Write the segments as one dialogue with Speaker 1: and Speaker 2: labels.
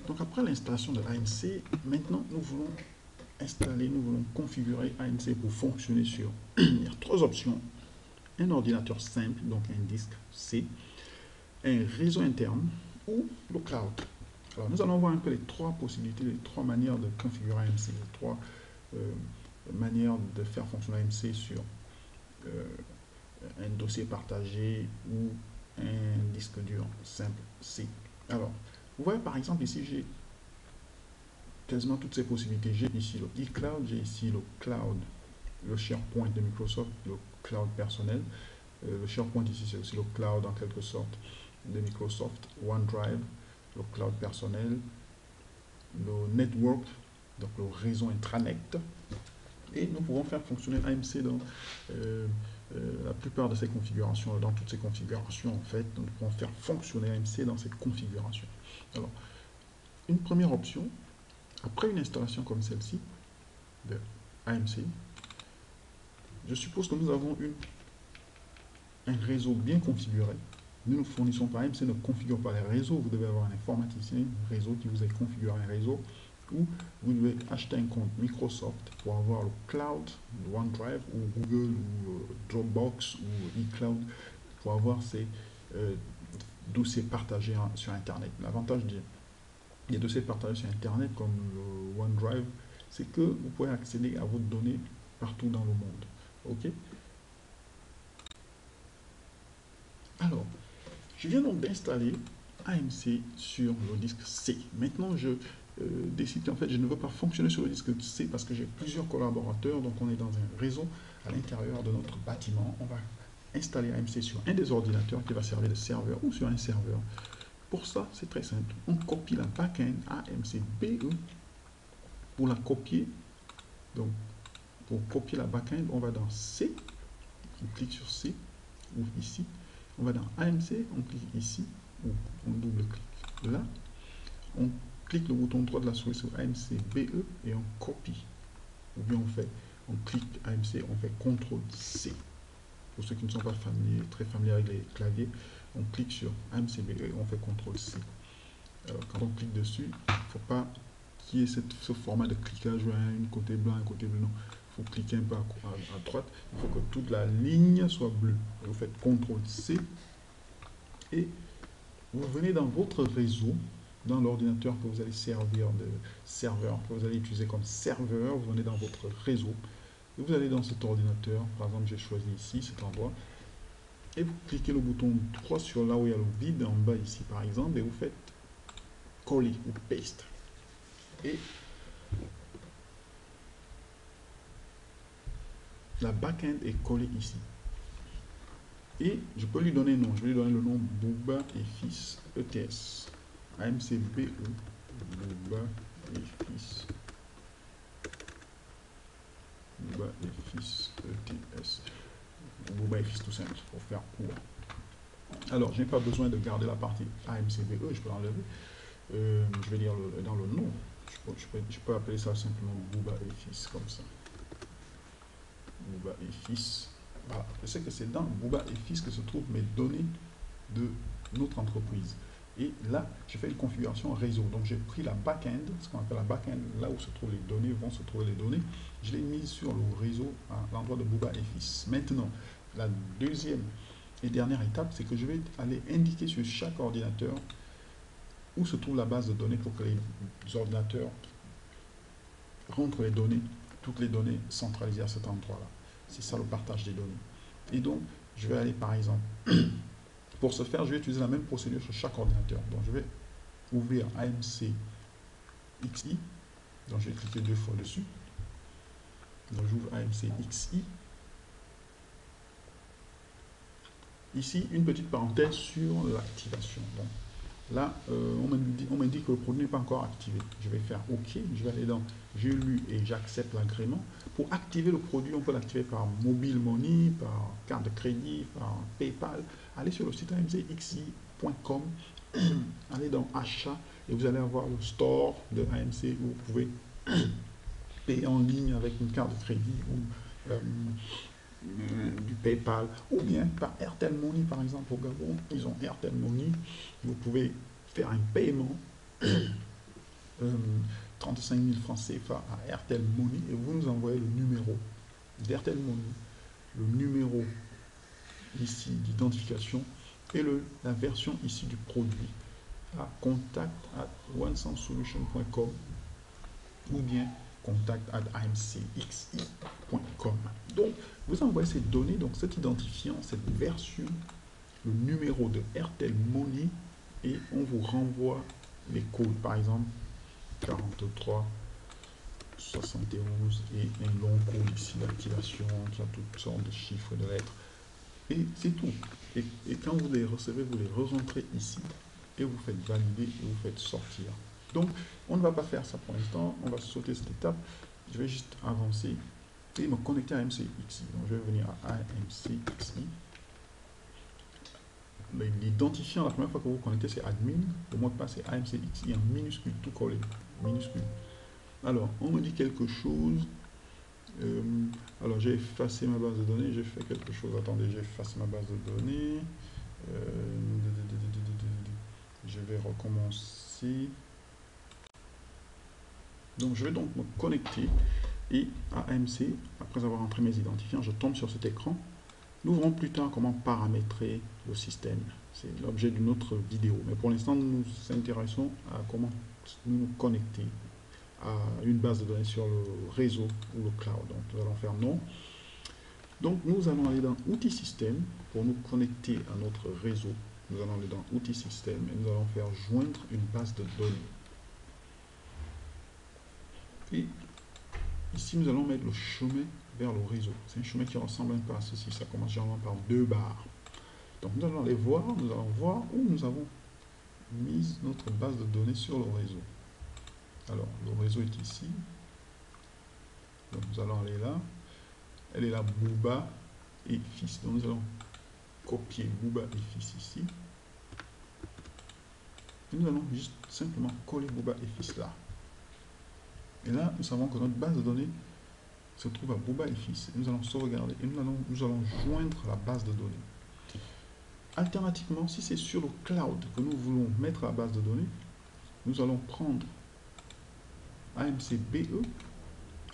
Speaker 1: Donc après l'installation de AMC, maintenant nous voulons installer, nous voulons configurer AMC pour fonctionner sur il y a trois options. Un ordinateur simple, donc un disque C, un réseau interne ou le cloud. Alors nous allons voir un peu les trois possibilités, les trois manières de configurer AMC, les trois manières de faire fonctionner AMC sur euh, un dossier partagé ou un disque dur simple C. Alors, vous voyez par exemple ici, j'ai quasiment toutes ces possibilités. J'ai ici le iCloud, j'ai ici le cloud, le SharePoint de Microsoft, le cloud personnel. Le SharePoint ici, c'est aussi le cloud en quelque sorte de Microsoft, OneDrive, le cloud personnel, le network, donc le réseau intranet. Et nous pouvons faire fonctionner AMC dans la plupart de ces configurations, dans toutes ces configurations en fait, nous pouvons faire fonctionner AMC dans ces configurations. Alors, une première option, après une installation comme celle-ci de AMC, je suppose que nous avons un réseau bien configuré. Nous ne fournissons pas, AMC ne configure pas les réseaux, vous devez avoir un informaticien, un réseau qui vous a configuré un réseau, ou vous devez acheter un compte Microsoft pour avoir le cloud, le OneDrive, ou Google, ou Dropbox, ou eCloud, pour avoir ces dossiers partagés sur Internet. L'avantage des dossiers partagés sur Internet, comme le OneDrive, c'est que vous pouvez accéder à vos données partout dans le monde. OK? Alors, je viens donc d'installer AMC sur le disque C. Maintenant, je décide qu'en fait, je ne veux pas fonctionner sur le disque C parce que j'ai plusieurs collaborateurs, donc on est dans un réseau à l'intérieur de notre bâtiment. On va installer AMC sur un des ordinateurs qui va servir de serveur ou sur un serveur. Pour ça, c'est très simple. On copie la backend AMC BE pour la copier. Donc, pour copier la backend, on va dans C, on clique sur C, ou ici. On va dans AMC, on clique ici, ou on double-clique là. On clique le bouton droit de la souris sur AMC BE et on copie. Ou bien on clique AMC, on fait CTRL-C. Pour ceux qui ne sont pas très familiers avec les claviers, on clique sur AMC BE et on fait CTRL-C. Alors, quand on clique dessus, il ne faut pas qu'il y ait ce format de cliquage, un côté blanc, un côté bleu. Non, il faut cliquer un peu à droite. Il faut que toute la ligne soit bleue. Vous faites CTRL-C et vous venez dans votre réseau, dans l'ordinateur que vous allez servir de serveur, que vous allez utiliser comme serveur. Vous venez dans votre réseau et vous allez dans cet ordinateur. Par exemple, j'ai choisi ici cet endroit. Et vous cliquez le bouton droit sur là où il y a le vide en bas ici par exemple et vous faites coller ou paste. Et la backend est collée ici. Et je peux lui donner un nom. Je vais lui donner le nom Bouba et Fils ETS. AMCBE Bouba et Fils. Bouba et Fils ETS. Bouba et Fils tout simple pour faire court. Alors, je n'ai pas besoin de garder la partie AMCBE, je peux l'enlever. Je vais dire dans le nom. Je peux appeler ça simplement Bouba et Fils comme ça. Bouba et Fils. Voilà. Je sais que c'est dans Bouba et Fils que se trouvent mes données de notre entreprise. Et là, je fais une configuration réseau. Donc, j'ai pris la back-end, ce qu'on appelle la back-end, là où se trouvent les données, vont se trouver les données. Je l'ai mise sur le réseau à l'endroit de Bouba et Fils. Maintenant, la deuxième et dernière étape, c'est que je vais aller indiquer sur chaque ordinateur où se trouve la base de données pour que les ordinateurs rentrent les données, toutes les données centralisées à cet endroit-là. C'est ça le partage des données. Et donc, je vais aller par exemple, pour ce faire, je vais utiliser la même procédure sur chaque ordinateur. Donc, je vais ouvrir AMC XI. Donc, je vais cliquer 2 fois dessus. Donc, j'ouvre AMC XI. Ici, une petite parenthèse sur l'activation. Donc, là, on m'indique que le produit n'est pas encore activé. Je vais faire OK. Je vais aller dans j'ai lu et j'accepte l'agrément. Pour activer le produit, on peut l'activer par mobile money, par carte de crédit, par PayPal. Allez sur le site amcxi.com, allez dans achat et vous allez avoir le store de AMC où vous pouvez payer en ligne avec une carte de crédit ou du PayPal ou bien par Airtel Money par exemple au Gabon. Ils ont Airtel Money. Vous pouvez faire un paiement 35 000 francs CFA à Airtel Money et vous nous envoyez le numéro d'Airtel Money, le numéro ici d'identification et la version ici du produit à contact@onesounsolution.com ou bien contact@amcxi.com. Donc, vous envoyez ces données, donc cet identifiant, cette version, le numéro de Airtel Money et on vous renvoie les codes, par exemple 43 71 et un long code ici d'activation qui a toutes sortes de chiffres, de lettres. Et c'est tout. Et quand vous les recevez, vous les rentrez ici et vous faites valider et vous faites sortir. Donc, on ne va pas faire ça pour l'instant. On va sauter cette étape. Je vais juste avancer et me connecter à AMCXI. Donc, je vais venir à AMCXI. L'identifiant, la première fois que vous vous connectez, c'est admin. Le mot de passe, c'est AMCXI en minuscule, tout collé. Minuscule. Alors, on me dit quelque chose. Alors, j'ai effacé ma base de données. J'ai fait quelque chose. Attendez, j'ai effacé ma base de données. Je vais recommencer. Donc, je vais donc me connecter et à AMC, après avoir entré mes identifiants, je tombe sur cet écran. Nous verrons plus tard comment paramétrer le système. C'est l'objet d'une autre vidéo. Mais pour l'instant, nous nous intéressons à comment nous connecter à une base de données sur le réseau ou le cloud. Donc, nous allons faire non. Donc, nous allons aller dans Outils système pour nous connecter à notre réseau. Nous allons aller dans Outils système et nous allons faire joindre une base de données. Et ici, nous allons mettre le chemin vers le réseau. C'est un chemin qui ressemble un peu à ceci. Ça commence généralement par 2 barres. Donc, nous allons aller voir, nous allons voir où nous avons mis notre base de données sur le réseau. Alors, le réseau est ici. Donc, nous allons aller là. Elle est là, Booba et Fils. Donc, nous allons copier Booba et Fils ici. Et nous allons juste simplement coller Booba et Fils là. Et là, nous savons que notre base de données se trouve à Booba et Fils. Et nous allons sauvegarder et nous allons joindre la base de données. Alternativement, si c'est sur le cloud que nous voulons mettre la base de données, nous allons prendre AMCBE.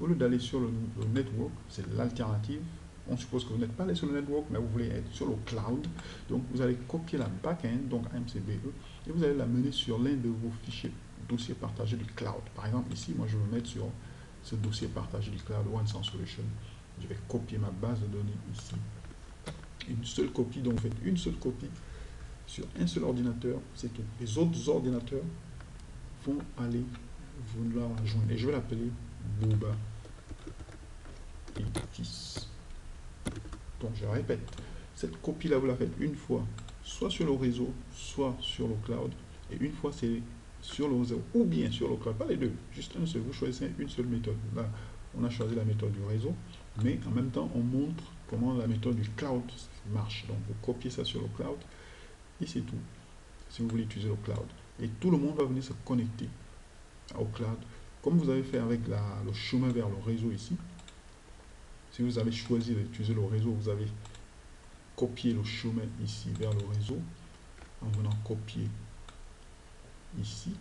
Speaker 1: Au lieu d'aller sur le network, c'est l'alternative. On suppose que vous n'êtes pas allé sur le network, mais vous voulez être sur le cloud. Donc, vous allez copier la backend, donc AMCBE, et vous allez la mener sur l'un de vos fichiers, dossiers partagés du cloud. Par exemple, ici, moi, je vais me mettre sur ce dossier partagé du cloud OneSoundSolution. Je vais copier ma base de données ici. Une seule copie, donc vous faites une seule copie sur un seul ordinateur, c'est tout. Les autres ordinateurs vont aller vouloir la joindre. Et je vais l'appeler Booba et Fils. Donc je répète, cette copie-là, vous la faites une fois, soit sur le réseau, soit sur le cloud. Et une fois, c'est sur le réseau ou bien sur le cloud. Pas les deux, juste un seul. Vous choisissez une seule méthode. Là, on a choisi la méthode du réseau, mais en même temps, on montre comment la méthode du cloud marche. Donc, vous copiez ça sur le cloud et c'est tout. Si vous voulez utiliser le cloud. Et tout le monde va venir se connecter au cloud. Comme vous avez fait avec le chemin vers le réseau ici. Si vous avez choisi d'utiliser le réseau, vous avez copié le chemin ici vers le réseau en venant copier ici.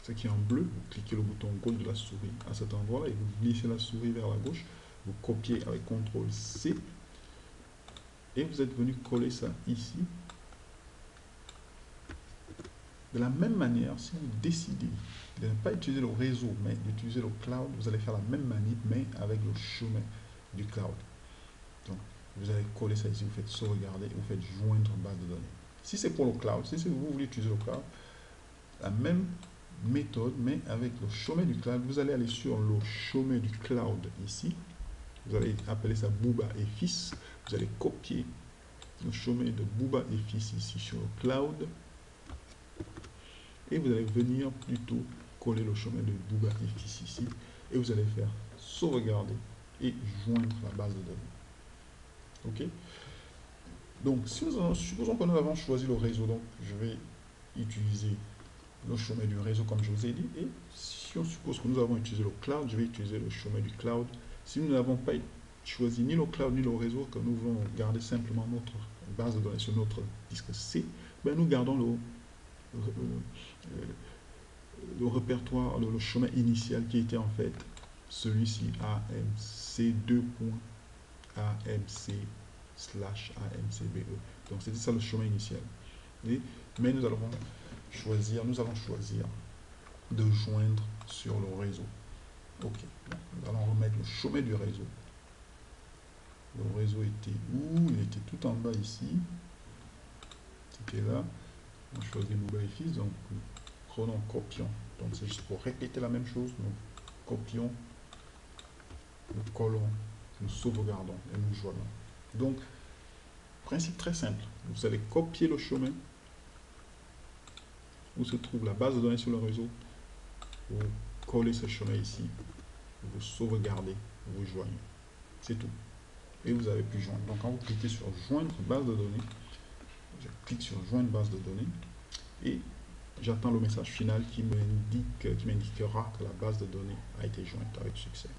Speaker 1: Ce qui est en bleu, vous cliquez le bouton gauche de la souris à cet endroit-là et vous glissez la souris vers la gauche. Vous copiez avec CTRL-C et vous êtes venu coller ça ici. De la même manière, si vous décidez de ne pas utiliser le réseau, mais d'utiliser le cloud, vous allez faire la même manip, mais avec le chemin du cloud. Donc, vous allez coller ça ici, vous faites sauvegarder, vous faites joindre une base de données. Si c'est pour le cloud, si vous voulez utiliser le cloud, la même méthode, mais avec le chemin du cloud, vous allez aller sur le chemin du cloud ici. Vous allez appeler ça Booba et Fils. Vous allez copier le chemin de Booba et Fils ici sur le cloud. Et vous allez venir plutôt coller le chemin de Booba et Fils ici. Et vous allez faire sauvegarder et joindre la base de données. OK? Donc, supposons que nous avons choisi le réseau. Donc, je vais utiliser le chemin du réseau comme je vous ai dit. Et si on suppose que nous avons utilisé le cloud, je vais utiliser le chemin du cloud. Si nous n'avons pas choisi ni le cloud ni le réseau, que nous voulons garder simplement notre base de données sur notre disque C, ben nous gardons le répertoire, le chemin initial qui était en fait celui-ci, AMC2.AMC/AMCBE. Donc c'était ça le chemin initial. Mais nous allons choisir de joindre sur le réseau. Ok, nous allons remettre le chemin du réseau. Le réseau était où? Il était tout en bas ici. C'était là. On choisit mobile fils, donc prenons, copions. Donc c'est juste pour répéter la même chose. Donc copions, nous collons, nous sauvegardons et nous joignons. Donc, principe très simple. Vous allez copier le chemin où se trouve la base de données sur le réseau. Vous collez ce chemin ici. Vous sauvegardez, vous joignez. C'est tout. Et vous avez pu joindre. Donc quand vous cliquez sur joindre base de données, je clique sur joindre base de données et j'attends le message final qui m'indiquera que la base de données a été jointe avec succès.